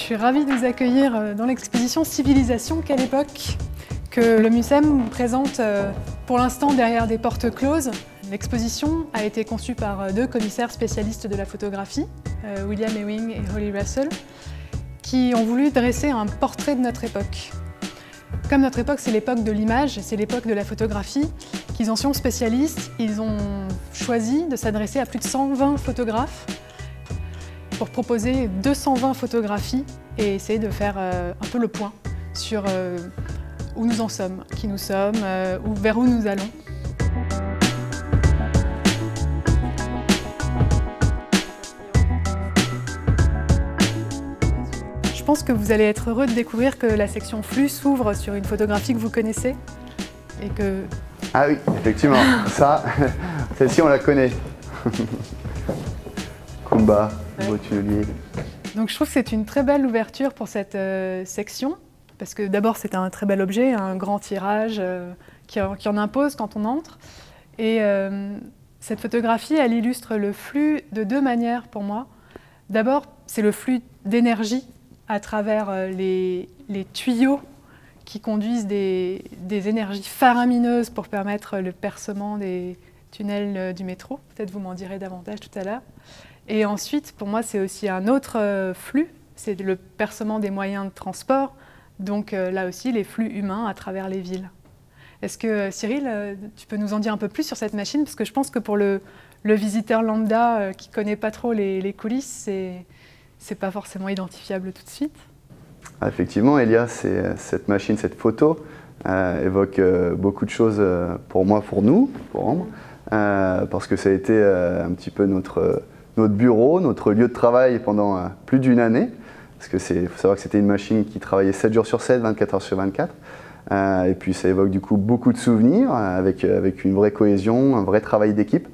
suis ravie de vous accueillir dans l'exposition Civilisation. Quelle époque que le MUSEM présente pour l'instant derrière des portes closes. L'exposition a été conçue par deux commissaires spécialistes de la photographie, William Ewing et Holly Russell, qui ont voulu dresser un portrait de notre époque. Comme notre époque, c'est l'époque de l'image, c'est l'époque de la photographie, qu'ils en sont spécialistes, ils ont choisi de s'adresser à plus de 120 photographes pour proposer 220 photographies et essayer de faire un peu le point sur où nous en sommes, qui nous sommes, vers où nous allons. Je pense que vous allez être heureux de découvrir que la section flux s'ouvre sur une photographie que vous connaissez et que... Ah oui, effectivement, ça, celle-ci on la connaît. Kumba, beau tunnelier. Donc je trouve que c'est une très belle ouverture pour cette section, parce que d'abord c'est un très bel objet, un grand tirage qui en impose quand on entre. Et cette photographie, elle illustre le flux de deux manières pour moi. D'abord, c'est le flux d'énergie à travers les tuyaux qui conduisent des énergies faramineuses pour permettre le percement des tunnels du métro. Peut-être vous m'en direz davantage tout à l'heure. Et ensuite, pour moi, c'est aussi un autre flux, c'est le percement des moyens de transport, donc là aussi les flux humains à travers les villes. Est-ce que Cyril, tu peux nous en dire un peu plus sur cette machine? Parce que je pense que pour le visiteur lambda qui ne connaît pas trop les coulisses, c'est pas forcément identifiable tout de suite. Effectivement, Elia, cette machine, cette photo évoque beaucoup de choses pour moi, pour nous, pour Ambre, parce que ça a été un petit peu notre bureau, notre lieu de travail pendant plus d'une année. Parce que faut savoir que c'était une machine qui travaillait 7 jours sur 7, 24 heures sur 24. Et puis ça évoque du coup beaucoup de souvenirs avec une vraie cohésion, un vrai travail d'équipe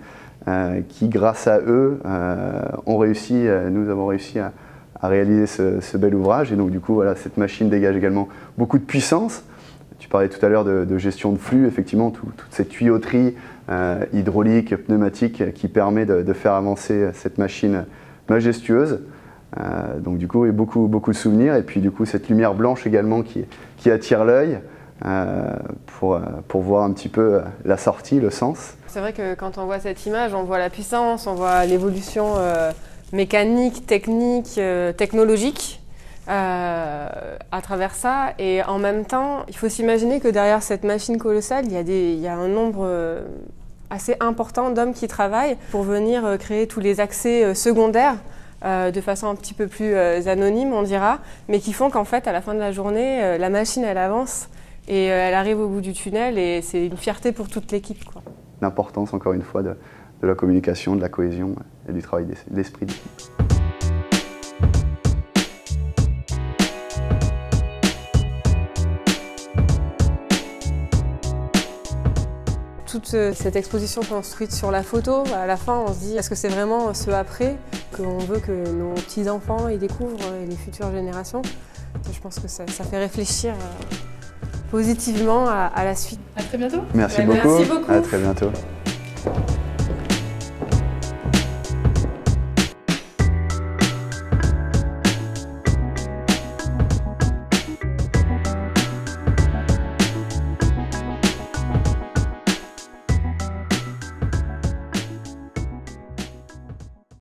qui, grâce à eux, nous avons réussi à réaliser ce bel ouvrage. Et donc du coup, voilà, cette machine dégage également beaucoup de puissance. Tu parlais tout à l'heure de gestion de flux, effectivement, toute cette tuyauterie hydraulique, pneumatique qui permet de faire avancer cette machine majestueuse. Donc du coup, il y a beaucoup de souvenirs. Et puis du coup, cette lumière blanche également qui attire l'œil pour voir un petit peu la sortie, le sens. C'est vrai que quand on voit cette image, on voit la puissance, on voit l'évolution mécanique, technique, technologique à travers ça. Et en même temps, il faut s'imaginer que derrière cette machine colossale, il y a un nombre assez important d'hommes qui travaillent pour venir créer tous les accès secondaires de façon un petit peu plus anonyme, on dira, mais qui font qu'en fait, à la fin de la journée, la machine, elle avance et elle arrive au bout du tunnel et c'est une fierté pour toute l'équipe. L'importance, encore une fois, de la communication, de la cohésion et du travail d'esprit d'équipe. Toute cette exposition construite sur la photo, à la fin on se dit est-ce que c'est vraiment ce après qu'on veut que nos petits-enfants y découvrent et les futures générations. Je pense que ça fait réfléchir positivement à la suite. À très bientôt. Merci beaucoup. Merci beaucoup. À très bientôt.